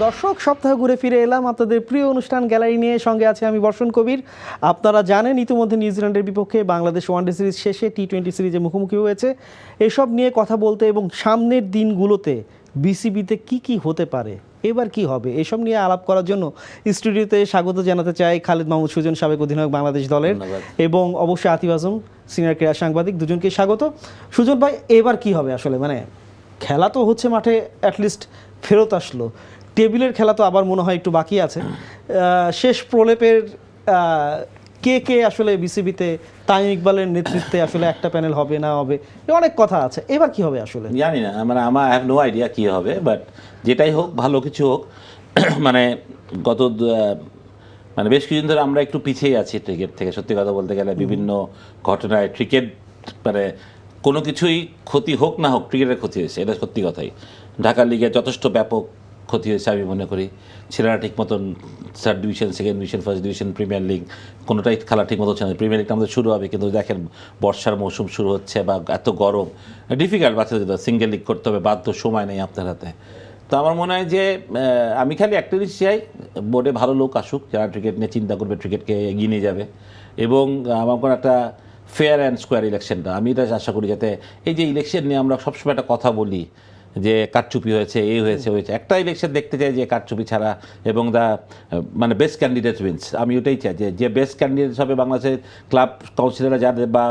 দর্শক, সপ্তাহ ঘুরে ফিরে এলাম আপনাদের প্রিয় অনুষ্ঠান গ্যালারি নিয়ে। সঙ্গে আছে আমি বর্ষণ কবির। আপনারা জানেন ইতিমধ্যে নিউজিল্যান্ডের বিপক্ষে বাংলাদেশ ওয়ানডে সিরিজ শেষে টি-20 সিরিজে মুখোমুখি হয়েছে। এসব নিয়ে কথা বলতে এবং সামনের দিনগুলোতে বিসিবিতে কি হতে পারে, এবার কি হবে, এসব নিয়ে আলাপ করার জন্য স্টুডিওতে স্বাগত জানাতে চাই খালেদ মাহমুদ সুজন, সাবেক অধিনায়ক বাংলাদেশ দলের, এবং অবশ্যই আতিফ আজম, সিনিয়র ক্রীড়া সাংবাদিক। দুজনকে স্বাগত। সুজন ভাই, এবার কি হবে আসলে? মানে খেলা তো হচ্ছে, মাঠে অ্যাটলিস্ট ফেরত আসলো, টেবিলের খেলা তো আবার মনে হয় একটু বাকি আছে। শেষ প্রলেপের কে আসলে বিসিবিতে তামিম ইকবালের নেতৃত্বে আসলে একটা প্যানেল হবে না হবে, অনেক কথা আছে। এবার কি হবে আসলে জানি না, মানে আমার হ্যাভ নো আইডিয়া কী হবে, বাট যেটাই হোক, ভালো কিছু হোক। মানে গত মানে বেশ কিছুদিন ধরে আমরা একটু পিছিয়ে আছি ক্রিকেট থেকে, সত্যি কথা বলতে গেলে। বিভিন্ন ঘটনায় ক্রিকেট, মানে কোনো কিছুই ক্ষতি হোক না হোক, ক্রিকেটের ক্ষতি হয়েছে, এটা সত্যি কথাই। ঢাকা লিগে যথেষ্ট ব্যাপক ক্ষতি হয়েছে আমি মনে করি। ছেলেরা ঠিক মতন third division, second division, first division, premier league কোনোটাই খেলা ঠিক মতো হচ্ছে না। প্রিমিয়ার লিগটা আমাদের শুরু হবে, কিন্তু দেখেন বর্ষার মৌসুম শুরু হচ্ছে বা এত গরম, ডিফিকাল্ট বাচ্চাদের সিঙ্গেল লিগ করতে হবে, বাধ্য, সময় নেই আপনার হাতে। তো আমার মনে হয় যে আমি খালি একটা জিনিস চাই, বোর্ডে ভালো লোক আসুক যারা ক্রিকেট নিয়ে চিন্তা করবে, ক্রিকেটকে এগিয়ে নিয়ে যাবে, এবং আমার কোনো একটা ফেয়ার অ্যান্ড স্কোয়ার ইলেকশনটা আমি এটা আশা করি। যাতে এই যে ইলেকশন নিয়ে আমরা সবসময় একটা কথা বলি যে কারচুপি হয়েছে, এই হয়েছে, একটা ইলেকশন দেখতে চাই যে কারচুপি ছাড়া, এবং মানে বেস্ট ক্যান্ডিডেট উইন্স। আমি ওটাই চাই যে বেস্ট ক্যান্ডিডেট হবে বাংলাদেশের ক্লাব কাউন্সিলররা, যাদের বা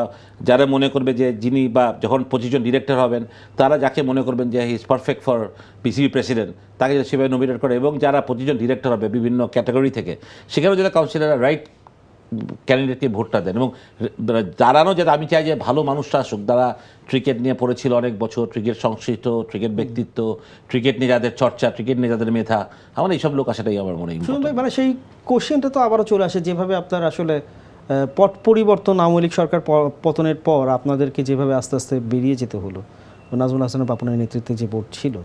যারা মনে করবে যে যিনি, বা যখন 25 জন ডিরেক্টর হবেন তারা যাকে মনে করবেন যে he is perfect for BCB president, তাকে সেভাবে নমিনেট করে, এবং যারা 25 জন ডিরেক্টর হবে বিভিন্ন ক্যাটাগরি থেকে, সেখানেও যারা কাউন্সিলররা রাইট ক্যান্ডিডেটকে ভোটটা দেন, এবং দাঁড়ানো যাতে, আমি চাই যে ভালো মানুষরা আসুক, যারা ক্রিকেট নিয়ে পড়েছিল অনেক বছর, ক্রিকেট সংশ্লিষ্ট, ক্রিকেট ব্যক্তিত্ব, ক্রিকেট নিয়ে যাদের চর্চা, ক্রিকেট নিয়ে যাদের মেধা, আমার এইসব লোক আসাটাই আমার মনে হয়। মানে সেই কোশ্চেনটা তো আবারও চলে আসে, যেভাবে আপনার আসলে পট পরিবর্তন, আওয়ামী লীগ সরকার পতনের পর আপনাদেরকে যেভাবে আস্তে আস্তে বেরিয়ে যেতে হলো, নাজমুল হাসান পাপনের নেতৃত্বে যে বোর্ড ছিল,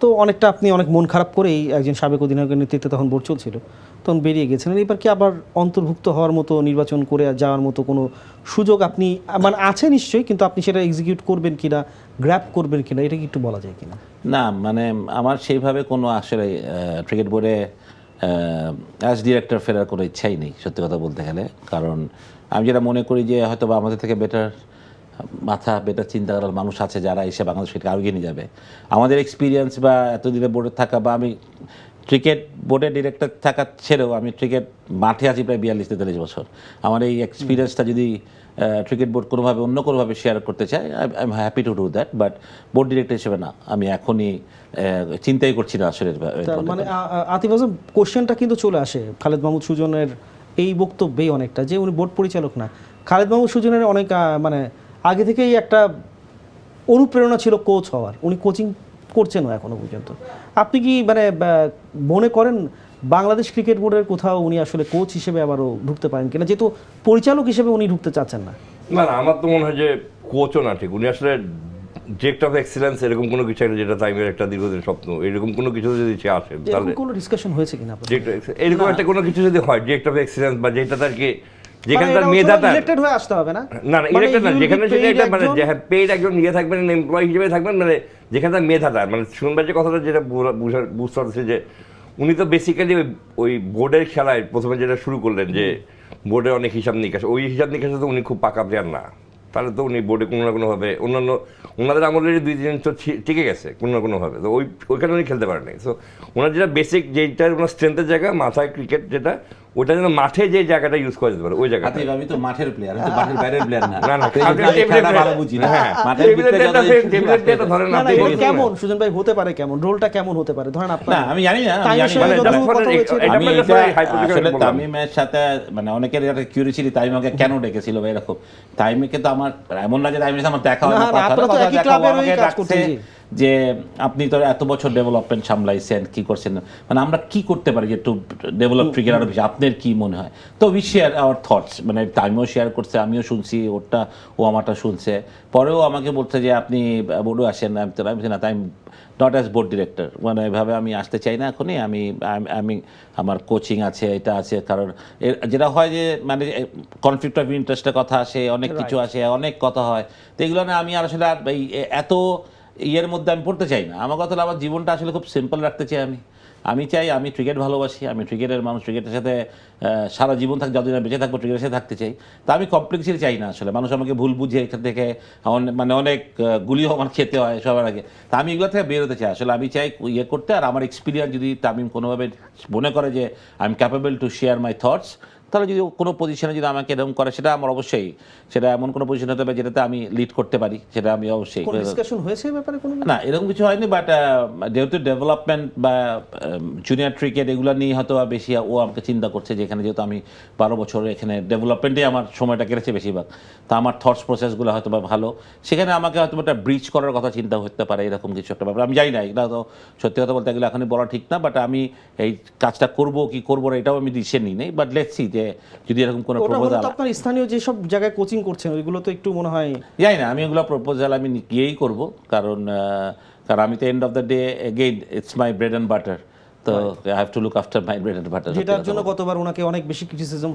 তো অনেকটা আপনি অনেক মন খারাপ করেই, একজন সাবেক অধিনায়কের নেতৃত্বে তখন বোর্ড চলছিল, তখন বেরিয়ে গেছেন। এবার কি আবার অন্তর্ভুক্ত হওয়ার মতো, নির্বাচন করে যাওয়ার মতো কোনো সুযোগ আপনি, মানে আছে নিশ্চয়ই, কিন্তু আপনি সেটা এক্সিকিউট করবেন কিনা, গ্র্যাব করবেন কিনা, এটা কি একটু বলা যায় কিনা? না, মানে আমার সেইভাবে কোনো আসলে ক্রিকেট বোর্ডে অ্যাজ ডিরেক্টর ফেরার কোনো ইচ্ছাই নেই, সত্যি কথা বলতে গেলে। কারণ আমি যেটা মনে করি যে হয়তো বা আমাদের থেকে বেটার মাথা, বেটার চিন্তা করার মানুষ আছে যারা এসে বাংলাদেশকে আগে নিয়ে যাবে। আমাদের এক্সপিরিয়েন্স বা এতদিনে বোর্ডে থাকা, বা আমি ক্রিকেট বোর্ডের ডিরেক্টর থাকা ছেড়েও আমি ক্রিকেট মাঠে আছি প্রায় 42-43 বছর। আমার এই এক্সপিরিয়েন্সটা যদি ক্রিকেট বোর্ড কোনোভাবে অন্য কোনোভাবে শেয়ার করতে চায়, I am happy to do that, but board director হিসেবে না, আমি এখনই চিন্তাই করছি না আসলে। মানে আতিফ আজম, কোশ্চেনটা কিন্তু চলে আসে খালেদ মাহমুদ সুজনের এই বক্তব্যেই অনেকটা, যে উনি বোর্ড পরিচালক না। খালেদ মাহমুদ সুজনের অনেক মানে আগে থেকেই একটা অনুপ্রেরণা ছিল কোচ হওয়ার, উনি কোচিং করছেনও এখনো পর্যন্ত। আপনি কি মানে মনে করেন বাংলাদেশ ক্রিকেট বোর্ডের কোথাও উনি আসলে কোচ হিসেবে আবারও ঢুকতে পারেন কিনা, যেহেতু পরিচালক হিসেবে উনি ঢুকতে চাচ্ছেন না? না, আমার তো মনে হয় যে কোচও না ঠিক, উনি আসলে ডিরেক্টর অফ এক্সিলেন্স, এরকম কোনো কিছু একটা, যেটা তাইমের একটা দীর্ঘদিন স্বপ্ন, এরকম কোনো কিছু যদি সে আসে, তাহলে কোনো ডিসকাশন হয়েছে কিনা এরকম একটা কোনো কিছু যদি হয়, ডিরেক্টর অফ এক্সিলেন্স, বা যেটা তার কি, যেখানে তার মেধাটা ইলেক্টেড হয়ে আসতে হবে না, না ইলেক্টেড না, যেখানে সেটা একটা মানে পেইড একজন ইয়ে থাকবেন, এমপ্লয়ি হিসেবে থাকবেন, মানে যেখানে তার মেধাটা, মানে শুনবার যে কথাটা যেটা বুঝতে পারছে যে উনি তো বেসিক্যালি ওই বোর্ডের খেলায় প্রথমে যেটা শুরু করলেন, যে বোর্ডের অনেক হিসাব নিকাশ, ওই হিসাব নিকাশে তো উনি খুব পাকা প্লেয়ার না, তাহলে তো উনি বোর্ডে কোনো না কোনোভাবে, অন্যান্য ওনাদের আমলের 2-3 তো টিকে গেছে কোনো না কোনোভাবে, তো ওইখানে উনি খেলতে পারেনি। সো ওনার যেটা বেসিক, যেটা ওনার স্ট্রেংথের জায়গা, মাথায় ক্রিকেট যেটা, ওটা যেন মাঠে যে জায়গাটা ইউজ করা যেতে পারে, ওই জায়গাটা। আমি তো মাঠের প্লেয়ার, আমি তো মাঠের বাইরের প্লেয়ার না। না না, ভালো বুঝি না। মাঠের ভিতরে ধরেন না, কেমন সুজন ভাই হতে পারে, কেমন রোলটা কেমন হতে পারে, ধরেন আপনার। না, আমি জানি না, আসলে তামিমের সাথে মানে অনেকের একটা কিউরিওসিটি, তামিমকে কেন ডেকেছিল বা এরকম। তামিমকে তো আমার এমন না যে তামিমের সাথে আমার দেখা হয় না, যে আপনি তো এত বছর ডেভেলপমেন্ট সামলাইছেন, কি করছেন, মানে আমরা কি করতে পারি একটু ডেভেলপ ক্রিকেট আরো বেশি, আপনার কি মনে হয়? তো উই শেয়ার আওয়ার থটস, মানে টাইমও শেয়ার করছে, আমিও শুনছি ওরটা, ও আমারটা শুনছে। পরেও আমাকে বলছে যে আপনি বোর্ডও আসেন, আমি না, তাই নট অ্যাজ বোর্ড ডিরেক্টর, মানে এভাবে আমি আসতে চাই না এখনই, আমি আমার কোচিং আছে, এটা আছে। কারণ যেটা হয় যে মানে কনফ্লিক্ট অফ ইন্টারেস্টের কথা আসে, অনেক কিছু আসে, অনেক কথা হয়, তো এগুলো না আমি আসলে এত ইয়ের মধ্যে আমি পড়তে চাই না। আমার কথা, আমার জীবনটা আসলে খুব সিম্পল রাখতে চাই আমি। আমি চাই, আমি ক্রিকেট ভালোবাসি, আমি ক্রিকেটের মানুষ, ক্রিকেটের সাথে সারা জীবন যতদিন আমি বেঁচে থাকবো ক্রিকেটের সাথে থাকতে চাই। তা আমি কমপ্লেক্সিটি চাই না আসলে, মানুষ আমাকে ভুল বুঝে এখান থেকে মানে অনেক গুলিও আমার খেতে হয় সবার আগে। তা আমি এগুলো থেকে বেরোতে চাই আসলে, আমি চাই ইয়ে করতে। আর আমার এক্সপিরিয়েন্স যদি তামিম কোনোভাবে মনে করে যে I am capable to share my thoughts, তাহলে যদি কোনো পজিশনে যদি আমাকে এরকম করে, সেটা আমার অবশ্যই, সেটা এমন কোনো পজিশন হতে হবে যেটাতে আমি লিড করতে পারি, সেটা আমি অবশ্যই। কোনো ডিসকাশন হয়েছে এই ব্যাপারে কোনো? না, এরকম কিছু হয়নি, বাট যেহেতু ডেভেলপমেন্ট বা জুনিয়র ক্রিকেট এগুলো নিয়ে হয়তো বেশি ও আমাকে চিন্তা করছে, যে এখানে যেহেতু আমি 12 বছর এখানে ডেভেলপমেন্টে আমার সময়টা কেটেছে বেশিরভাগ, তা আমার থটস প্রসেসগুলো হয়তো বা ভালো, সেখানে আমাকে হয়তো একটা ব্রিজ করার কথা চিন্তা হতে পারে, এরকম কিছু একটা ব্যাপার। আমি জানি না, এগুলো তো সত্যি কথা বলতে গেলে এখনই বলা ঠিক না, বাট আমি এই কাজটা করবো কি করবো না এটাও আমি ডিসিশন নিই নাই, বাট লেটস সি যে যদি এরকম কোনো প্রপোজাল। আপনার স্থানীয় যেসব জায়গায় কোচিং করছেন ওইগুলো তো একটু মনে হয়, জানি না, আমি এগুলো প্রপোজাল আমি গিয়েই করবো, কারণ আমি তো end of the day again it's my bread and butter, তো I have to look after my bread and butter. যেটার জন্য গতবার ওনাকে অনেক বেশি ক্রিটিসিজম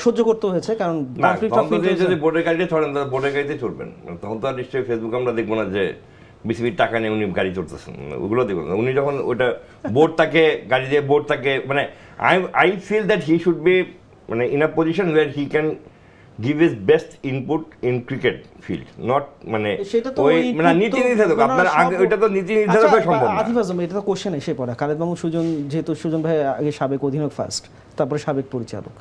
সহ্য করতে হয়েছে, কারণ যদি বোর্ডের গাড়িতে চড়েন তাহলে বোর্ডের গাড়িতে চড়বেন, তখন তো আর নিশ্চয়ই ফেসবুকে আমরা দেখবো না যে বিসিবির টাকা নিয়ে উনি গাড়ি চড়তেছেন, ওগুলো দেখবো না। উনি যখন ওটা বোর্ড তাকে গাড়ি দিয়ে বোর্ড তাকে, মানে I feel that he should be মানে in a position where he can give his best input in cricket field, not মানে ওই মানে নীতি নির্ধারক আপনার আগে, ওইটা তো নীতি নির্ধারক হওয়া সম্ভব না। আতিফ আজম, এটা তো কোশ্চেন এসে পড়ে। খালেদ মাহমুদ সুজন, যেহেতু সুজন ভাই আগে সাবেক অধিনায়ক ফার্স্ট, তারপরে সাবেক পরিচালক,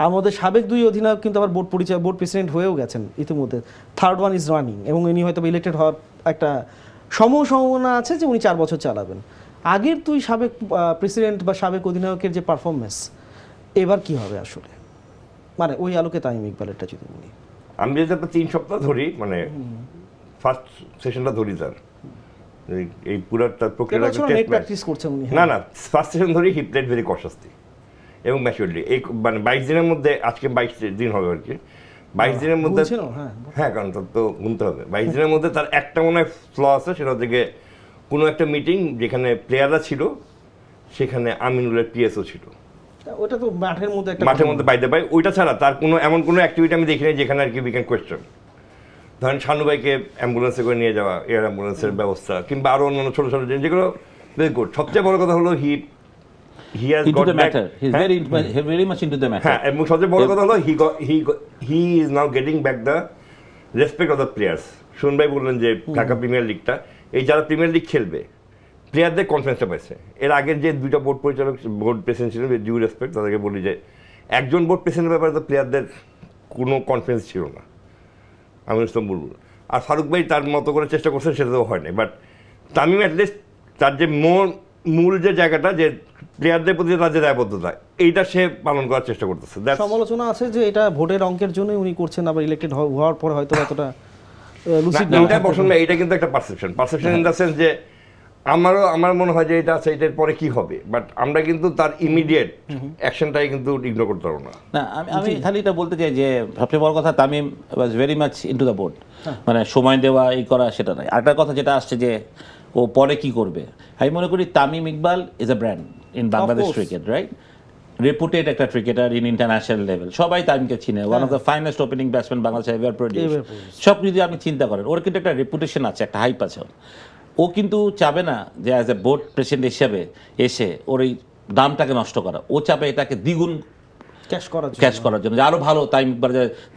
আমাদের সাবেক 2 অধিনায়ক কিন্তু আবার বোর্ড প্রেসিডেন্ট হয়েও গেছেন ইতিমধ্যে, থার্ড ওয়ান ইজ রানিং, এবং ইনি হয়তো ইলেক্টেড হওয়ার একটা সম্ভাবনা আছে যে উনি 4 বছর চালাবেন। আগের 2 সাবেক প্রেসিডেন্ট বা সাবেক অধিনায়কের যে পারফরমেন্স, এবার কি হবে আসলে, মানে ওই আলোকে তামিম ইকবালেরটা যদি বলি। আমি যদি 3 সপ্তাহ ধরি, মানে ফার্স্ট সেশনটা ধরি, তার এই পুরাটা প্রক্রিয়াটা প্র্যাকটিস করছেন উনি। না না, ফার্স্ট সেশন ধরি হি প্লেড ভেরি কশাসলি এবং ম্যাচুরলি। এই মানে 22 দিনের মধ্যে, আজকে 22 দিন হবে আর কি, 22 দিনের মধ্যে, হ্যাঁ কারণ তো গুনতে হবে, 22 দিনের মধ্যে তার একটা মনে হয় ফ্ল আছে, সেটা হচ্ছে গিয়ে কোনো একটা মিটিং যেখানে প্লেয়াররা ছিল, সেখানে আমিনুলের পিএসও ছিল, ওটা তো মাঠের মধ্যে পাইতে পাই। ওইটা ছাড়া তার কোনো এমন কোনো অ্যাক্টিভিটি আমি দেখিনি যেখানে আর কি উই ক্যান কোয়েশ্চেন। ধরেন শানু ভাইকে অ্যাম্বুলেন্সে করে নিয়ে যাওয়া, এয়ার অ্যাম্বুলেন্সের ব্যবস্থা, কিংবা আরো অন্যান্য ছোট ছোট জিনিস, যেগুলো ভেরি গুড। সবচেয়ে বড় কথা হলো he has got back, very much into the matter, হ্যাঁ, এবং সবচেয়ে বড় কথা হলো he is now getting back the respect of the players. শুন ভাই বললেন যে ঢাকা প্রিমিয়ার লিগটা, এই যারা প্রিমিয়ার লিগ খেলবে প্লেয়ারদের কনফিডেন্সটা পাইছে। এর আগের যে 2টা বোর্ড পরিচালক, বোর্ড প্রেসিডেন্ট ছিলেন, ডিউ রেসপেক্ট, তাদেরকে বলি যে একজন বোর্ড প্রেসিডেন্টের ব্যাপারে তো প্লেয়ারদের কোনো কনফিডেন্স ছিল না, আমি ইসলাম বলবো। আর ফারুক ভাই তার মতো করে চেষ্টা করছেন, সেটা তো হয় নাই, বাট তামিম অ্যাটলিস্ট তার যে মূল যে জায়গাটা, যে প্লেয়ারদের প্রতি তার যে দায়বদ্ধতা, এইটা সে পালন করার চেষ্টা করতেছে। সমালোচনা আছে যে এটা ভোটের অঙ্কের জন্যই উনি করছেন, আবার ইলেক্টেড হওয়ার পরে হয়তো এতটা লুসিড না। এটা পছন্দ, এটা কিন্তু একটা পারসেপশন ইন দ্য সেন্স যে আমার মনে হয় যে এটা আছে, এটার পরে কি হবে, বাট আমরা কিন্তু তার ইমিডিয়েট অ্যাকশনটাই কিন্তু ইগনোর করতে পারবো না। না, আমি খালি এটা বলতে চাই যে সবচেয়ে বড় কথা, Tamim was very much into the board, মানে সময় দেওয়া এই করা সেটা নয়। আরেকটা কথা যেটা আসছে যে ও পরে কি করবে, আমি মনে করি Tamim Iqbal is a brand in Bangladesh cricket, right? রেপুটেড একটা ক্রিকেটার ইন ইন্টারন্যাশনাল লেভেল, সবাই তামিমকে চিনে, one of the finest opening batsman Bangladesh ever produce. সব যদি আপনি চিন্তা করেন, ওর কিন্তু একটা রেপুটেশন আছে, একটা হাইপ আছে। ও কিন্তু চাবে না যে অ্যাজ এ বোর্ড প্রেসিডেন্ট হিসেবে এসে ওর এই দামটাকে নষ্ট করা, ও চাবে এটাকে দ্বিগুণ ক্যাশ করার জন্য, যে আরও ভালো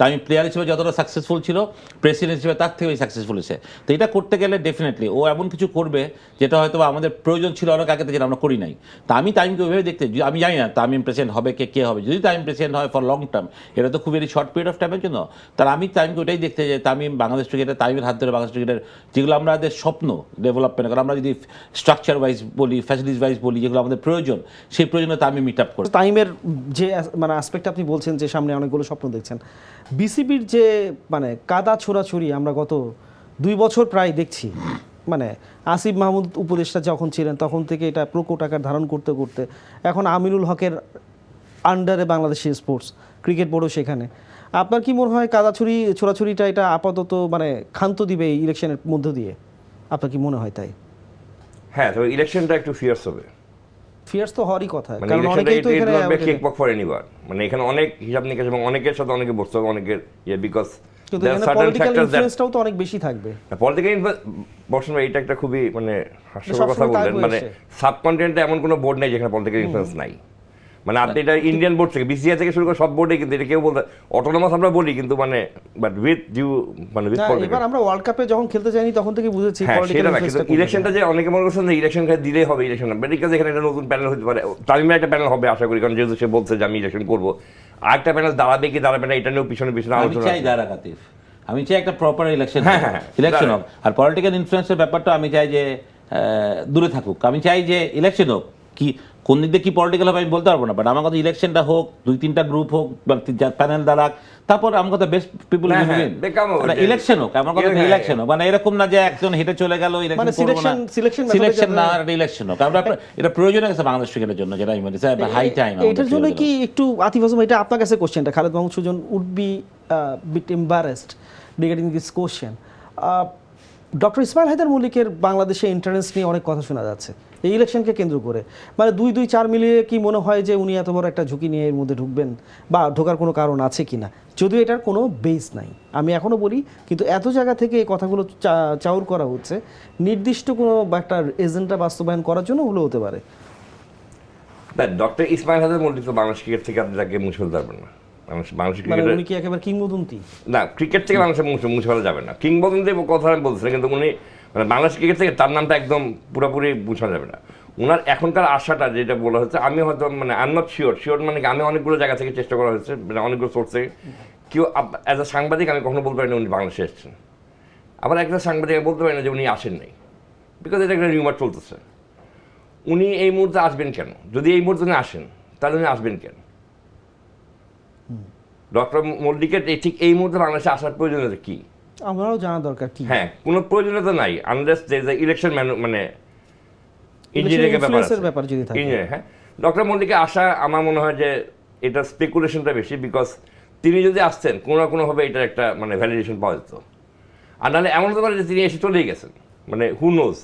তামিম প্লেয়ার হিসেবে যতটা সাকসেসফুল ছিল, প্রেসিডেন্ট হিসেবে তার থেকে সাকসেসফুল হয়েছে। তো এটা করতে গেলে ডেফিনেটলি ও এমন কিছু করবে যেটা হয়তো আমাদের প্রয়োজন ছিল অনেক আগে থেকে, যেটা আমরা করি নাই। তা আমি তামিমকে ওইভাবে দেখতে, আমি জানি না তামিম প্রেসিডেন্ট হবে কে হবে, যদি তামিম প্রেসিডেন্ট হয় ফর লং টার্ম, এটা তো খুব ভেরি শর্ট পিরিয়ড অফ টাইমের জন্য, তাহলে আমি তামিমকে ওইটাই দেখতে যে তামিম বাংলাদেশ ক্রিকেটের, তামিমের হাত ধরে বাংলাদেশ ক্রিকেটের যেগুলো আমাদের স্বপ্ন ডেভেলপমেন্ট, কারণ আমরা যদি স্ট্রাকচার ওয়াইজ বলি, ফ্যাসিলিটিস ওয়াইজ বলি, যেগুলো আমাদের প্রয়োজন, সেই প্রয়োজনে তামিম মিট আপ করে। তামিমের যে মানে অ্যাসপেক্ট আপনি বলছেন যে সামনে অনেকগুলো স্বপ্ন দেখছেন, বিসিবির যে মানে কাদা ছোড়াছুড়ি আমরা গত 2 বছর প্রায় দেখছি, মানে আসিফ মাহমুদ উপদেষ্টা যখন ছিলেন তখন থেকে এটা প্রকট আকার ধারণ করতে করতে এখন আমিনুল হকের আন্ডারে বাংলাদেশের স্পোর্টস ক্রিকেট বোর্ডও সেখানে। আপনার কি মনে হয় কাদা ছোড়াছুরিটা এটা আপাতত মানে ক্ষান্ত দিবে এই ইলেকশনের মধ্য দিয়ে? আপনার কি মনে হয় তাই? হ্যাঁ, তবে ইলেকশনটা একটু ফিয়ার্স হবে। ফিয়ার্স তো হওয়ারই কথা, কারণ অনেকেই তো এখানে কিক বক ফর এনিওয়ান, মানে এখানে অনেক হিসাব নিকাশ এবং অনেকের সাথে অনেকে বসতে হবে, অনেকের বিকজ কিন্তু এখানে পলিটিক্যাল ইনফ্লুয়েন্সটাও তো অনেক বেশি থাকবে। পলিটিক্যাল বর্ষণ এটা একটা খুবই মানে হাস্যকর কথা সবসময় তাই বললেন, মানে হয়েছে। সাবকন্টিনেন্টে এমন কোনো বোর্ড নেই যেখানে পলিটিক্যাল ইনফ্লুয়েন্স নাই। মানে আপনি এটা ইন্ডিয়ান বোর্ড থেকে বিসিআই থেকে শুরু করে সব বোর্ডে কিন্তু এটা কেউ বলতে অটোনমাস আমরা বলি, কিন্তু মানে বাট উইথ ডিউ মানে উইথ না, পলিটিক্যাল। এবার আমরা ওয়ার্ল্ড কাপে যখন খেলতে যাইনি তখন থেকে বুঝেছি হ্যাঁ পলিটিক্যাল সেটা না, কিন্তু ইলেকশনটা যে অনেকে মনে করছেন যে ইলেকশন দিলেই হবে, ইলেকশন না, বিকজ এখানে একটা নতুন প্যানেল হতে পারে। তামিমের একটা প্যানেল হবে আশা করি, কারণ যেহেতু সে বলছে যে আমি ইলেকশন করবো। আরেকটা প্যানেল দাঁড়াবে কি দাঁড়াবে না এটা নিয়েও পিছনে পিছনে আমি আলোচনা চাই দাঁড়া কাতিফ, আমি চাই একটা প্রপার ইলেকশন, হ্যাঁ, ইলেকশন হোক। আর পলিটিক্যাল ইনফ্লুয়েন্সের ব্যাপারটা আমি চাই যে দূরে থাকুক। আমি চাই যে ইলেকশন হোক, কি কোন দিক দিয়ে কি পলিটিক্যাল হবে আমি বলতে পারবো না, বাট আমার কথা ইলেকশনটা হোক, 2-3টা গ্রুপ হোক বা প্যানেল দাঁড়াক, তারপর আমার কথা বেস্ট পিপল ইলেকশন হোক। আমার কথা ইলেকশন হোক, মানে এরকম না যে একজন হেঁটে চলে গেল মানে সিলেকশন না, আর ইলেকশন হোক। আমরা এটা প্রয়োজন আছে বাংলাদেশ ক্রিকেটের জন্য, যেটা আমি বলি হাই টাইম। এটার জন্য কি একটু আতিফ আজম, এটা আপনার কাছে কোশ্চেনটা, Khaled Mahmud Sujon would be bit embarrassed regarding this question. Doctor Ismail Haider মল্লিকের বাংলাদেশে ইন্টারেস্ট নিয়ে অনেক কথা শোনা যাচ্ছে এই ইলেকশনকে কেন্দ্র করে, মানে 2-4 মিলিয়ে কি মনে হয় যে উনি এত বড় একটা ঝুঁকি নিয়ে এর মধ্যে ঢুকবেন বা ঢোকার কোনো কারণ আছে কিনা, যদিও এটার কোনো বেস নাই আমি এখনো বলি, কিন্তু এত জায়গা থেকে এই কথাগুলো চাউর করা হচ্ছে, নির্দিষ্ট কোনো একটা এজেন্ডা বাস্তবায়ন করার জন্য হলেও হতে পারে। ডক্টর ইসমাইল হায়দার মল্লিক তো বাংলাদেশ ক্রিকেট থেকে আপনি তাকে মুছে ফেলতে পারবেন না। বাংলাদেশ মানে ক্রিকেট উনি কি একেবারে কিংবদন্তি? না, ক্রিকেট থেকে বাংলাদেশে মুছে ফেলা যাবে না, কিংবদন্তি কথা আমি বলছিলাম, কিন্তু উনি মানে বাংলাদেশ ক্রিকেট থেকে তার নামটা একদম পুরোপুরি মুছানো যাবে না। ওনার এখনকার আশাটা যেটা বলা হচ্ছে, আমি হয়তো মানে আই এম নট শিওর মানে আমি অনেকগুলো জায়গা থেকে চেষ্টা করা হয়েছে, মানে অনেকগুলো সোর্স থেকে, কেউ অ্যাজ এ সাংবাদিক আমি কখনো বলতে পারি না উনি বাংলাদেশে এসেছেন। আবার একটা সাংবাদিক আমি বলতে পারি না যে উনি আসেন নাই, বিকজ এটা একটা রিউমার চলতেছে। উনি এই মুহূর্তে আসবেন কেন? যদি এই মুহূর্তে উনি আসেন তাহলে উনি আসবেন কেন? ডক্টর মল্লিকের ঠিক এই মুহূর্তে বাংলাদেশে আসার প্রয়োজনীয়তা কি আমরাও জানা দরকার কি। হ্যাঁ, কোনো প্রয়োজনীয়তা নাই, আনলেস যে ইলেকশন মানে ইঞ্জিনিয়ারিং ব্যাপার যদি থাকে। হ্যাঁ, ডক্টর মল্লিকের আশা আমার মনে হয় যে এটা স্পেকুলেশনটা বেশি, বিকজ তিনি যদি আসতেন কোনো না কোনোভাবে এটার একটা মানে ভ্যালিডেশন পাওয়া যেত। আর নাহলে এমন হতে পারে যে তিনি এসে চলেই গেছেন, মানে হু নোজ।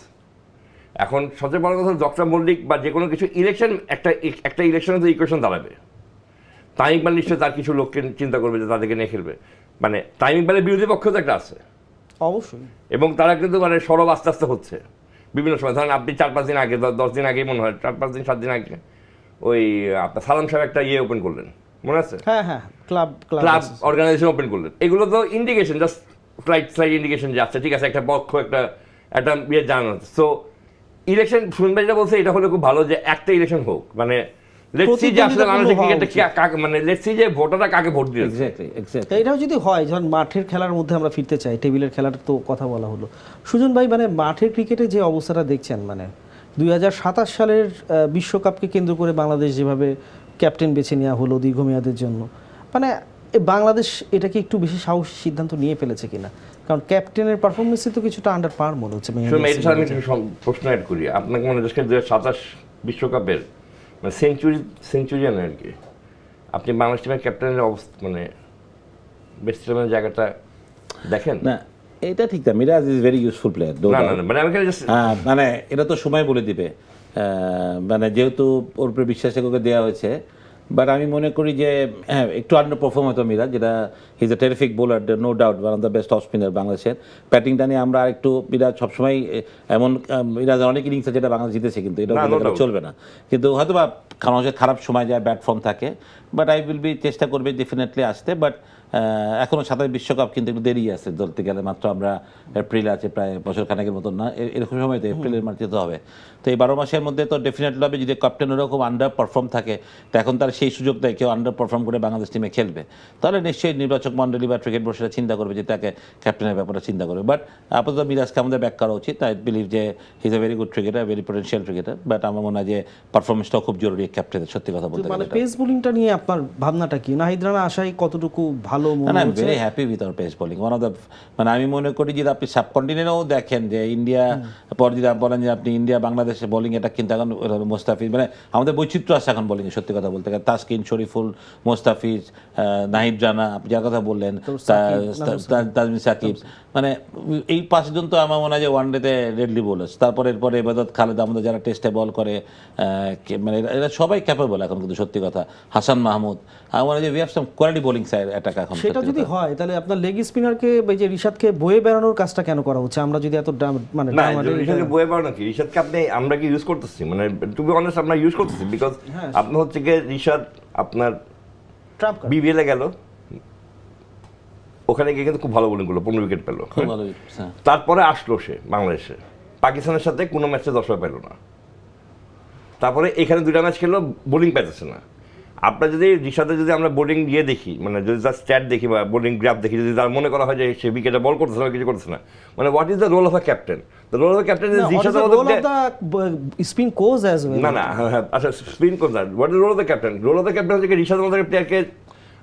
এখন সবচেয়ে বড় কথা, ডক্টর মল্লিক বা যে কোনো কিছু ইলেকশন একটা ইলেকশনে তো ইকুয়েশন দাঁড়াবে। তামিম ইকবাল নিশ্চয়ই তার কিছু লোককে চিন্তা করবে যে তাদেরকে নিয়ে খেলবে, মানে তামিম ইকবালের বিরোধী পক্ষ তো একটা আছে অবশ্যই, এবং তারা কিন্তু মানে সরব আস্তে আস্তে হচ্ছে বিভিন্ন সময়। ধরেন আপনি 4-5 দিন আগে, 10 দিন আগেই মনে হয়, 4-5 দিন 7 দিন আগে ওই আপনার সালাম সাহেব একটা ওপেন করলেন, মনে আছে? হ্যাঁ, ক্লাব অর্গানাইজেশন ওপেন করলেন। এগুলো তো ইন্ডিকেশন, জাস্ট স্লাইড ইন্ডিকেশন যে আচ্ছা ঠিক আছে, একটা পক্ষ একটা জানানো হচ্ছে। সো ইলেকশন শুনবে যেটা বলছে, এটা হলে খুব ভালো যে একটা ইলেকশন হোক, মানে লেটস সি যে আসলে বাংলাদেশের ক্রিকেটে কাকে মানে লেটস সি যে ভোটাররা কাকে ভোট দিয়েছে। এক্স্যাক্টলি এটাও যদি হয়, যখন মাঠের খেলার মধ্যে আমরা ফিরতে চাই, টেবিলের খেলার তো কথা বলা হলো সুজন ভাই, মানে মাঠের ক্রিকেটে যে অবস্থাটা দেখছেন, মানে 2027 সালের বিশ্বকাপকে কেন্দ্র করে বাংলাদেশ যেভাবে ক্যাপ্টেন বেছে নেওয়া হলো দীর্ঘমেয়াদের জন্য, মানে বাংলাদেশ এটাকে একটু বেশি সাহসী সিদ্ধান্ত নিয়ে ফেলেছে কিনা? কারণ ক্যাপ্টেনের পারফরমেন্সে তো কিছুটা আন্ডার পার মনে হচ্ছে। আমি প্রশ্ন অ্যাড করি আপনাকে, মনে হচ্ছে 2027 বিশ্বকাপের মানে সেঞ্চুরিয়ান আর কি, আপনি বাংলাদেশ টিমের ক্যাপ্টেনের অবস্থা মানে বেস্ট ইলেভেনের জায়গাটা দেখেন না, এটা ঠিক না। Miraz is very useful player, না মানে আমি জাস্ট মানে এটা তো সময় বলে দিবে, মানে যেহেতু ওর উপরে বিশ্বাসে ওকে দেওয়া হয়েছে। বাট আমি মনে করি যে হ্যাঁ, একটু আন্ডার পারফর্ম হতো মিরাজ, যেটা he is a terrific bowler, no doubt, one of the best of spinner বাংলাদেশের। ব্যাটিংটা নিয়ে আমরা একটু, মিরাজ সবসময় এমন, মিরাজ অনেক ইনিংস আছে যেটা বাংলাদেশ জিতেছে, কিন্তু এটা চলবে না। কিন্তু হয়তো বা খারাপ সময় যায়, ব্যাট ফর্ম থাকে, বাট আই উইল বি চেষ্টা করবে ডেফিনেটলি আসতে। বাট এখনও 27 বিশ্বকাপ কিন্তু একটু দেরি আছে ধরতে গেলে, মাত্র আমরা এপ্রিল আছে, প্রায় বছর খানেকের মতন না, এরকম সময় তো এপ্রিলের মার্চে তো হবে। তো এই 12 মাসের মধ্যে তো ডেফিনেটলি হবে, যদি ক্যাপ্টেন ওরকম আন্ডার পারফর্ম থাকে, তো এখন তার সেই সুযোগ দেয় কেউ আন্ডার পারফর্ম করে বাংলাদেশ টিমে খেলবে, তাহলে নিশ্চয়ই নির্বাচক মণ্ডলী বা ক্রিকেট বোর্ড সেটা চিন্তা করবে যে তাকে ক্যাপ্টেনের ব্যাপারে চিন্তা করবে। বাট আপাতত মিরাজকে আমাদের ব্যাক করা উচিত। আই বিলিভ যে হি is a very good cricketer, very potential cricketer, but আমার মনে হয় যে পারফরমেন্সটাও খুব জরুরি ক্যাপ্টেনের, সত্যি কথা বলতে মানে গেলে। পেস বোলিংটা নিয়ে আপনার ভাবনাটা কি? নাহিদ রানা আশায় কতটুকু ভালো মনে না, হচ্ছে? Very happy with our pace bowling, one of the, মানে আমি মনে করি যে আপনি সাবকন্টিনেন্টেও দেখেন যে ইন্ডিয়া পর যদি বলেন যে আপনি ইন্ডিয়া বাংলাদেশে বোলিং, এটা কিন্তু এখন মোস্তাফিজ, মানে আমাদের বৈচিত্র্য আছে এখন বোলিংয়ে, সত্যি কথা বলতে গেলে। তাসকিন, শরীফুল, মোস্তাফিজ, নাহিদ রানা, আপনি যার কথা বললেন, তাজমিন সাকিব, মানে এই 5 জন তো আমার মনে হয় যে ওয়ানডেতে রেডলি বোলার্স। তারপরে এরপরে এবাদত খালেদ, আমাদের যারা টেস্টে বল করে, মানে এরা সবাই ক্যাপেবল এখন, কিন্তু সত্যি কথা। হাসান মাহমুদ, আমার মনে হয় যে we have some quality bowling side attack এখন। এখন সেটা সত্যি যদি কথা। হয় তাহলে আপনার লেগ স্পিনারকে এই যে রিশাদকে বয়ে বেড়ানোর কাজটা কেন করা হচ্ছে? আমরা যদি এত মানে না dramatic- ঋষাদকে বয়ে পারো নাকি, ঋষাদকে আমরা কি ইউজ করতেছি, মানে টু বি অনেস্ট আমরা ইউজ করতেছি, বিকজ হ্যাঁ। আপনার হচ্ছে গিয়ে ঋষাদ আপনার ট্রাম্প কার্ড। বিবিএল এ গেল, ওখানে গিয়ে কিন্তু খুব ভালো বোলিং করলো, 15 উইকেট পেলো। খুব ভালো হ্যাঁ। তারপরে আসলো সে বাংলাদেশে, পাকিস্তানের সাথে কোনো ম্যাচে 10 ওভার পেল না। তারপরে এখানে 2টা ম্যাচ খেললো, বোলিং পাইতেছে না। আপনার যদি ঋষাদের যদি আমরা বোলিং দিয়ে দেখি, মানে যদি তার স্ট্যাট দেখি বা বোলিং গ্রাফ দেখি, যদি তার মনে করা হয় যে সে উইকেটে বল করতেছে না, কিছু করতেছে না, মানে what is the role of a captain? The role of a captain is No, what is ঋষাদের the মধ্যে role of the spin coach as well? না না হ্যাঁ, আচ্ছা spin coach, what is role of the captain? Role of the captain হচ্ছে ঋষাদের মধ্যে প্লেয়ারকে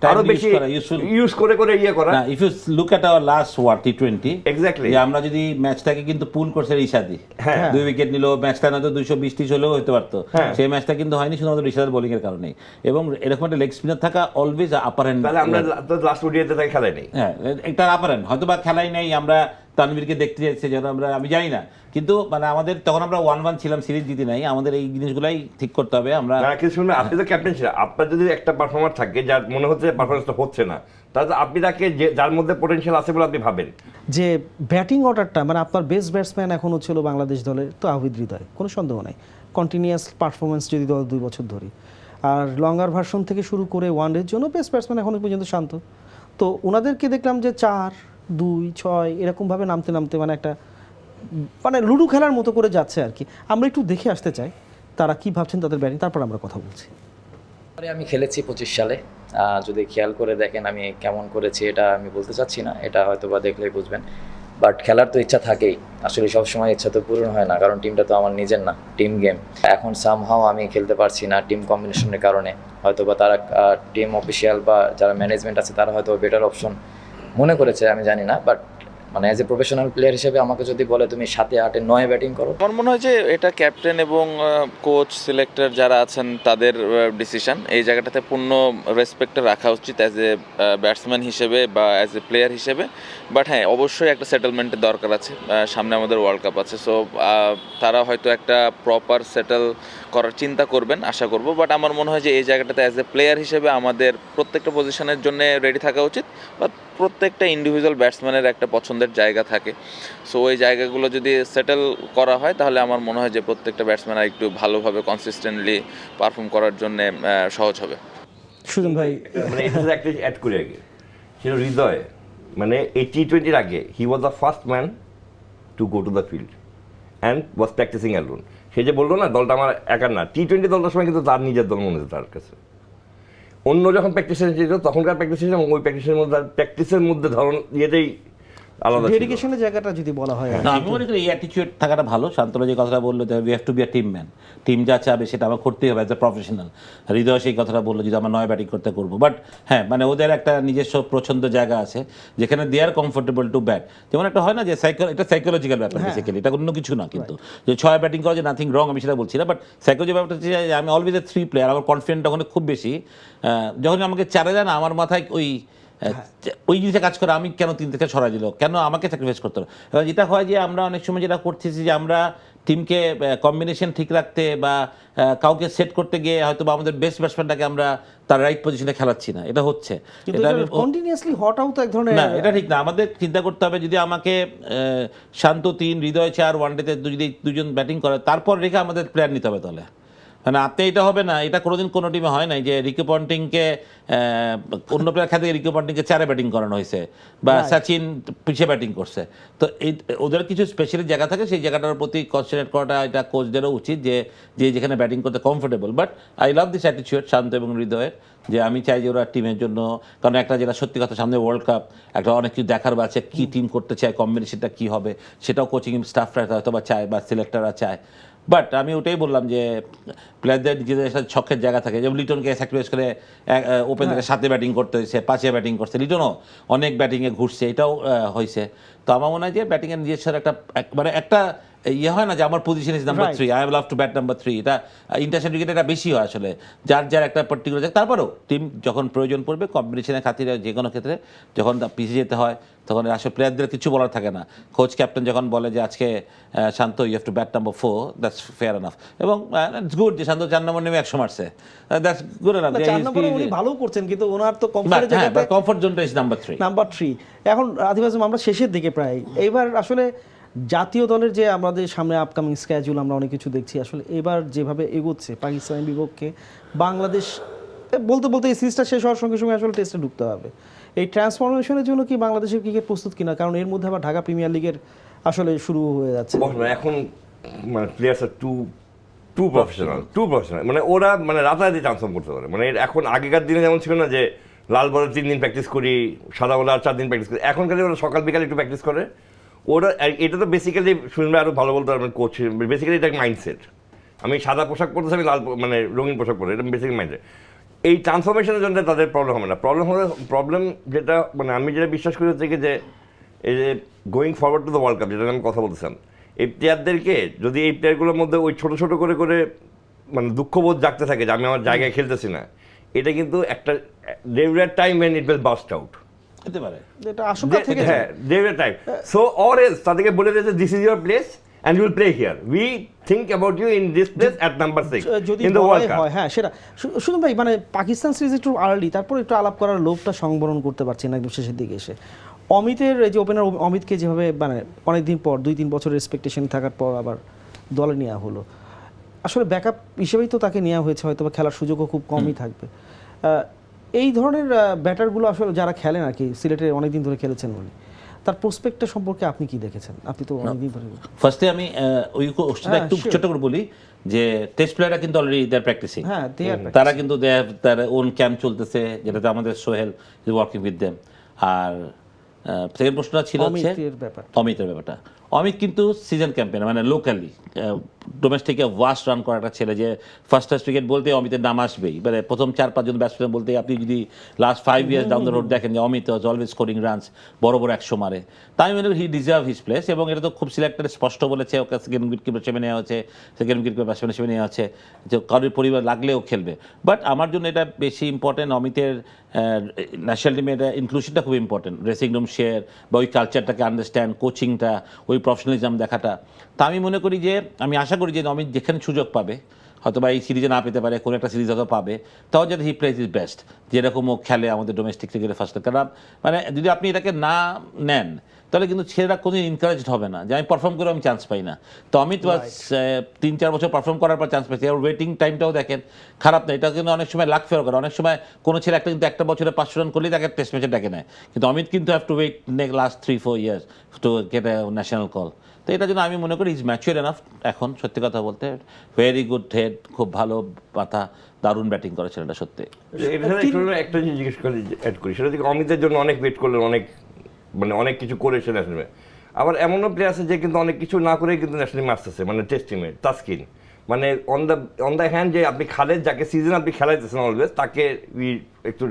Time আরো use বেশি করা, useful। ইউজ করে ইয়ে করা। না, if you look at our last T20, Exactly. যে আমরা যদি ম্যাচটাকে কিন্তু পুল করছে ঋষাদি, হ্যাঁ। 2 উইকেট নিল, ম্যাচটা নয়তো 220 হলেও হতে পারতো, হ্যাঁ। সেই ম্যাচটা কিন্তু হয়নি শুধুমাত্র ঋষাদের বোলিং এর কারণেই। এবং এরকম একটা লেগ স্পিনার থাকা অলওয়েজ আপার হ্যান্ড। তাহলে আমরা লাস্ট ওডিআইতে তাকে খেলাই নেই। হ্যাঁ, একটা আপার হ্যান্ড হয়তো বা খেলাই নেই, আমরা তানভীরকে দেখতে যাচ্ছি যেন আমি জানি না, কিন্তু মানে আমাদের তখন আমরা 1-1 ছিলাম, সিরিজ জিতি নাই, আমাদের এই জিনিসগুলাই ঠিক করতে হবে। আমরা না কিছু শুনবেন, আপনি তো ক্যাপ্টেন ছিলেন, আপনার যদি একটা পারফরমার থাকে যার মনে হচ্ছে পারফরমেন্সটা হচ্ছে না, তাহলে আপনি তাকে যার মধ্যে পোটেনশিয়াল আছে বলে আপনি ভাবেন। যে ব্যাটিং অর্ডারটা মানে আপনার বেস্ট ব্যাটসম্যান এখন হচ্ছিল বাংলাদেশ দলের তো আহমেদ হৃদয়, কোনো সন্দেহ নাই। কন্টিনিউয়াস পারফরমেন্স যদি দল 2 বছর ধরি, আর লঙ্গার ভার্সন থেকে শুরু করে ওয়ানডের জন্য বেস্ট ব্যাটসম্যান এখনো পর্যন্ত শান্ত। তো ওনাদেরকে দেখলাম যে 4, 2, 6 এরকমভাবে নামতে নামতে মানে একটা মানে লুডু খেলার মতো করে যাচ্ছে আর কি। আমরা একটু দেখে আসতে চাই তারা কি ভাবছেন তাদের ব্যাটিং, তারপর আমরা কথা বলছি। আমি খেলেছি 25 সালে, যদি খেয়াল করে দেখেন আমি কেমন করেছি এটা আমি বলতে চাচ্ছি না, এটা হয়তো বা দেখলেই বুঝবেন। বাট খেলার তো ইচ্ছা থাকেই, আসলে সবসময় ইচ্ছা তো পূরণ হয় না, কারণ টিমটা তো আমার নিজের না, টিম গেম। এখন সামহাও আমি খেলতে পারছি না টিম কম্বিনেশনের কারণে, হয়তো বা তারা টিম অফিসিয়াল বা যারা ম্যানেজমেন্ট আছে তারা হয়তো বেটার অপশন মনে করেছে, আমি জানি না। বাট মানে অ্যাজ এ প্রফেশনাল প্লেয়ার হিসেবে আমাকে যদি বলে তুমি 7, 8, 9 ব্যাটিং করো, আমার মনে হয় যে এটা ক্যাপ্টেন এবং কোচ সিলেক্টর যারা আছেন তাদের ডিসিশন। এই জায়গাটাতে পূর্ণ রেসপেক্টে রাখা উচিত অ্যাজ এ ব্যাটসম্যান হিসেবে বা অ্যাজ এ প্লেয়ার হিসেবে। বাট হ্যাঁ, অবশ্যই একটা সেটেলমেন্টের দরকার আছে, সামনে আমাদের ওয়ার্ল্ড কাপ আছে, সো তারা হয়তো একটা প্রপার সেটেল করার চিন্তা করবেন আশা করব। বাট আমার মনে হয় যে এই জায়গাটাতে অ্যাজ এ প্লেয়ার হিসেবে আমাদের প্রত্যেকটা পজিশনের জন্য রেডি থাকা উচিত, বা প্রত্যেকটা ইন্ডিভিজুয়াল ব্যাটসম্যানের একটা পছন্দের জায়গা থাকে। সো ওই জায়গাগুলো যদি সেটেল করা হয় তাহলে আমার মনে হয় যে প্রত্যেকটা ব্যাটসম্যান একটু ভালোভাবে কনসিস্টেন্টলি পারফর্ম করার জন্য সহজ হবে। সুজন ভাই, মানে এটা একটা অ্যাড করে আগে ছিল হৃদয়, মানে এই T20 আগে he was the first man to go to the field and was practising alone. সে যে বললো না দলটা আমার একার না, T20 দলটার সময় কিন্তু তার নিজের দল মনে হতো তার কাছে। অন্য যখন প্র্যাকটিসে যেত তখনকার প্র্যাকটিস এবং ওই প্র্যাকটিসের মধ্যে ধরন ইয়েতেই আলাদা ছিল। ডেডিকেশনের জায়গাটা যদি বলা হয় আর না, কি। আমি মনে করি এই অ্যাটিটিউড থাকাটা ভালো। শান্তলা যে কথাটা বললো যে we have to be a team man, team যা চাবে সেটা আমার করতেই হবে অ্যাজ এ প্রফেশনাল। হৃদয় সেই কথাটা বললো যদি আমার 9 ব্যাটিং করবো, বাট হ্যাঁ মানে ওদের একটা নিজস্ব পছন্দ জায়গা আছে যেখানে দে আর কমফোর্টেবল টু ব্যাট। যেমন একটা হয় না যে এটা সাইকোলজিক্যাল ব্যাপার, বেসিক্যালি এটা অন্য কিছু না, কিন্তু যে 6 ব্যাটিং করা যে নাথিং রং আমি সেটা বলছি না, বাট সাইকোলজি ব্যাপারটা হচ্ছে যে আমি অলওয়েজ এ 3 প্লেয়ার, আমার কনফিডেন্ট তখন খুব বেশি। যখন আমাকে 4-এ দেয় না, আমার মাথায় ওই জিনিসটা কাজ করে, আমি কেন 3 থেকে সরাই দিল, কেন আমাকে স্যাক্রিফাইস করতে হবে। এবার যেটা হয় যে আমরা অনেক সময় যেটা করতেছি যে আমরা টিমকে কম্বিনেশন ঠিক রাখতে বা কাউকে সেট করতে গিয়ে হয়তো বা আমাদের বেস্ট ব্যাটসম্যানটাকে আমরা তার রাইট পজিশনে খেলাচ্ছি না, এটা হচ্ছে। কিন্তু কন্টিনিউয়াসলি হটাও তো এক ধরনের না, এটা ঠিক না। আমাদের চিন্তা করতে হবে যদি আমাকে শান্ত 3, হৃদয় 4, ওয়ানডেতে যদি 2জন ব্যাটিং করে তারপর রেখে আমাদের প্লেয়ার নিতে হবে তাহলে। মানে আপনি এটা হবে না, এটা কোনোদিন কোনো টিমে হয় নাই যে রিকি পন্টিংকে অন্য প্লেয়ার খেতে রিকি পন্টিংকে 4-এ ব্যাটিং করানো হয়েছে বা সচিন পিছিয়ে ব্যাটিং করছে। তো এই ওদের কিছু স্পেশালি জায়গা থাকে, সেই জায়গাটার প্রতি কনসেন্ট্রেট করাটা এটা কোচদেরও উচিত যে যেখানে ব্যাটিং করতে comfortable. But I love this attitude Shanto এবং হৃদয়ের, যে আমি চাই যে ওরা টিমের জন্য, কারণ একটা যেটা সত্যি কথা সামনে ওয়ার্ল্ড কাপ, একটা অনেক কিছু দেখার আছে, কী টিম করতে চায়, কম্বিনেশনটা কী হবে সেটাও কোচিং স্টাফরা হয়তো বা চায় বা সিলেক্টররা চায়। বাট আমি ওটাই বললাম যে প্লেয়ারদের নিজেদের সাথে ছকের জায়গা থাকে, যেমন লিটনকে স্যাক্রিফাইস করে ওপেন থেকে 7-এ ব্যাটিং করতে হয়েছে, 5-এ ব্যাটিং করছে, লিটনও অনেক ব্যাটিংয়ে ঘুরছে, এটাও হয়েছে। তো আমার মনে হয় যে ব্যাটিংয়ের নিজস্ব একটা মানে ইয়ে হয় না যে আমার position is number Right. 3, I love to bat number 3, এটা ইন্টারন্যাশনাল ক্রিকেটে এটা বেশি হয় আসলে, যার একটা পার্টিকুলার জায়গা। তারপরেও টিম যখন প্রয়োজন পড়বে কম্পিটিশনের খাতিরে যে কোনো ক্ষেত্রে যখন পিছিয়ে যেতে হয় তখন আসলে প্লেয়ারদের কিছু বলার থাকে না। কোচ ক্যাপ্টেন যখন বলে যে আজকে Shanto you have to bat number 4, that's fair enough. এবং ইটস গুড যে শান্ত 4 নম্বর নেমে 100 মারছে, দ্যাটস গুড এনাফ। না, 4 নম্বরে উনি ভালো করছেন, কিন্তু ওনার তো কমফোর্টের জায়গাতে কমফোর্ট জোনটা ইজ নাম্বার 3। নাম্বার 3। এখন আদিব আজম, আমরা শেষের দিকে প্রায়, এইবার আসলে জাতীয় দলের যে আমাদের সামনে আপকামিং স্কেজুল আমরা অনেক কিছু দেখছি, আসলে এবার যেভাবে এগোচ্ছে পাকিস্তানের বিপক্ষে বাংলাদেশ, বলতে বলতে এই সিরিজটা শেষ হওয়ার সঙ্গে সঙ্গে আসলে টেস্টে ঢুকতে হবে। এই ট্রান্সফরমেশনের জন্য কি বাংলাদেশের ক্রিকেট প্রস্তুত কিনা? কারণ এর মধ্যে আবার ঢাকা প্রিমিয়ার লিগের আসলে শুরু হয়ে যাচ্ছে। এখন মানে প্লেয়ার্স আর টু প্রফেশনাল, মানে ওরা মানে রাতারাতি ট্রান্সফর্ম করতে পারে। মানে এখন আগেকার দিনে যেমন ছিল না যে লাল বলে 3 দিন প্র্যাকটিস করি, সাদা বলে আর 4 দিন প্র্যাকটিস করি, এখনকার ওরা সকাল বিকালে একটু প্র্যাকটিস করে। ওরা এটা তো বেসিক্যালি শুনবে আরো ভালো বলতে পারবেন কোচ, বেসিক্যালি এটা মাইন্ডসেট। আমি সাদা পোশাক পরতেছি, আমি লাল মানে রঙিন পোশাক পরে, এটা বেসিক্যালি মাইন্ডসেট। এই ট্রান্সফরমেশনের জন্য তাদের প্রবলেম হবে না। প্রবলেম যেটা মানে আমি যেটা বিশ্বাস করি হচ্ছে কি যে এই যে going forward to the world cup, যেটা আমি কথা বলতেছিলাম, এই প্লেয়ারদেরকে যদি এই প্লেয়ারগুলোর মধ্যে ওই ছোটো ছোটো করে মানে দুঃখবোধ জাগতে থাকে যে আমি আমার জায়গায় খেলতেছি না, এটা কিন্তু একটা David time when it will burst out. হতে পারে এটা আশঙ্কা থেকে হ্যাঁ, David time. So or else তাদেরকে বলে দিয়েছে this is your place and you will play here. We think about you in this place at number 6 যদি in the World বলাই Cup. হয়, হ্যাঁ সেটা শুধু ভাই, মানে পাকিস্তান সিরিজ একটু আর্লি, তারপর একটু আলাপ করার লোভটা সংবরণ করতে পারছি না একদম শেষের দিকে এসে। অমিতের এই যে ওপেনার অমিতকে যেভাবে মানে অনেকদিন পর 2-3 বছরের এক্সপেকটেশন থাকার পর আবার দলে নেওয়া হলো, আসলে ব্যাকআপ হিসেবেই তো তাকে নেওয়া হয়েছে, হয়তো বা খেলার সুযোগও খুব কমই থাকবে। এই ধরনের ব্যাটারগুলো আসলে যারা খেলেন আর কি, সিলেটে অনেকদিন ধরে খেলেছেন উনি, তার প্রসপেক্টটা সম্পর্কে আপনি কি দেখেছেন? আপনি তো অনেকদিন ধরে। ফার্স্টে আমি ওই কোশ্চেনটা একটু ছোট করে বলি যে টেস্ট প্লেয়াররা কিন্তু অলরেডি দে আর প্র্যাকটিসিং, হ্যাঁ, তারা কিন্তু তার ওন ক্যাম্প চলতেছে, যেটাতে আমাদের Sohel is working with them. আর সেকেন্ড প্রশ্নটা ছিল হচ্ছে অমিতের ব্যাপারটা। অমিত কিন্তু সিজন ক্যাম্পেন মানে লোকালি ডোমেস্টিকে ওয়াস্ট রান করা একটা ছেলে, যে ফার্স্ট ক্লাস ক্রিকেট বলতে অমিতের নাম আসবেই। মানে প্রথম 4-5 জন ব্যাটসম্যান বলতে আপনি যদি last 5 years down the road দেখেন যে Amit was always scoring runs, বড় 100 মারে। তাই আমি মনে করি হি ডিজার্ভ হিজ প্লেস, এবং এটা তো খুব সিলেক্টেড স্পষ্ট বলেছে ওকে সেকেন্ড উইকেট কিপার হিসেবে নেওয়া হচ্ছে, সেকেন্ড উইকেট কিপার ব্যাটসম্যান হিসেবে নেওয়া হচ্ছে, যে কারোর পরিবার লাগলেও খেলবে। বাট আমার জন্য এটা বেশি ইম্পর্টেন্ট, অমিতের ন্যাশনাল টিমে এটা ইনক্লুশনটা খুব ইম্পর্টেন্ট, ড্রেসিং রুম শেয়ার বা ওই কালচারটাকে আন্ডারস্ট্যান্ড, কোচিংটা, ওই প্রফেশনালিজম দেখাটা। তা আমি মনে করি যে আমি আশা করি যে অমিত যেখানে সুযোগ পাবে, হয়তো বা এই সিরিজে না পেতে পারে, কোনো একটা সিরিজ হয়তো পাবে, তাও যাতে হি প্লেজ ইজ বেস্ট, যেরকম ও খেলে আমাদের ডোমেস্টিক ক্রিকেটে ফার্স্ট। কারণ মানে যদি আপনি এটাকে না নেন তাহলে কিন্তু ছেলেরা কোনোদিন এনকারেজড হবে না যে আমি পারফর্ম করে আমি চান্স পাই না। তো অমিত 3-4 বছর পারফর্ম করার পর চান্স পাইছে। আর ওয়েটিং টাইমটাও দেখেন খারাপ না, এটা কিন্তু অনেক সময় লাক ফেয়ার করে। অনেক সময় কোনো ছেলে একটা বছরে 500 রান করলেই তাকে টেস্ট ম্যাচে ডাকে নেয়, কিন্তু অমিত কিন্তু have to wait last 3-4 years to get a national call. তো এটার জন্য আমি মনে করি ইজ ম্যাচিওর এনাফ এখন, সত্যি কথা বলতে ভেরি গুড হেড, খুব ভালো মাথা, দারুণ ব্যাটিং করে ছেলেটা সত্যি। একটা জিনিস জিজ্ঞেস করে অ্যাড করি, সেটা থেকে অমিতের জন্য অনেক ওয়েট করলেন, অনেক কিছু করেছে ন্যাশনালে। আবার এমনও প্লেয়ার আছে যে কিন্তু অনেক কিছু না করে কিন্তু ন্যাশনালি মারতেছে, মানে টেস্ট টিমে। তাসকিন মানে অন দ্য হ্যান্ড, যে আপনি খালেদ যাকে সিজন আপনি খেলাইতেছেন অলওয়েজ, তাকে একটু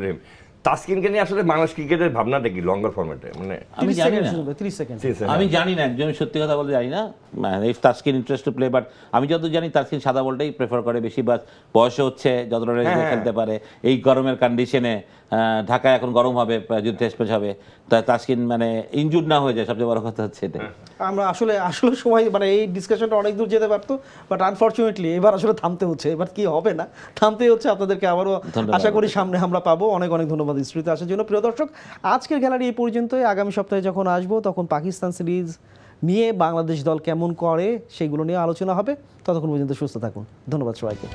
তাসকিনকে নিয়ে আসলে বাংলাদেশ ক্রিকেটের ভাবনাটা কি লঙ্গার ফরম্যাটে? মানে আমি জানি না, 30 সেকেন্ড আমি জানি না, একদম সত্যি কথা বলতে জানি না if Taskin interest to play. But আমি যতদূর জানি তাসকিন সাদা বলটাই প্রেফার করে বেশি, বাস বয়সে হচ্ছে যতটা খেলতে পারে এই গরমের কন্ডিশনে। ঢাকায় এখন গরম হবে, যদি টেস্ট ম্যাচ হবে, তাসকিন মানে ইনজুর্ড না হয়ে যায়, সবচেয়ে বড় কথা হচ্ছে এটা। আমরা আসলে সময় মানে এই ডিসকাশনটা অনেক দূর যেতে পারতো, বাট আনফরচুনেটলি এবার আসলে থামতে হচ্ছে। এবার কি হবে না, থামতে হচ্ছে। আপনাদেরকে আবারও আশা করি সামনে আমরা পাবো। অনেক ধন্যবাদ স্টুডিওতে আসার জন্য। প্রিয় দর্শক, আজকের গ্যালারি এই পর্যন্তই। আগামী সপ্তাহে যখন আসবো তখন পাকিস্তান সিরিজ নিয়ে বাংলাদেশ দল কেমন করে সেগুলো নিয়ে আলোচনা হবে। ততক্ষণ পর্যন্ত সুস্থ থাকুন। ধন্যবাদ সবাইকে।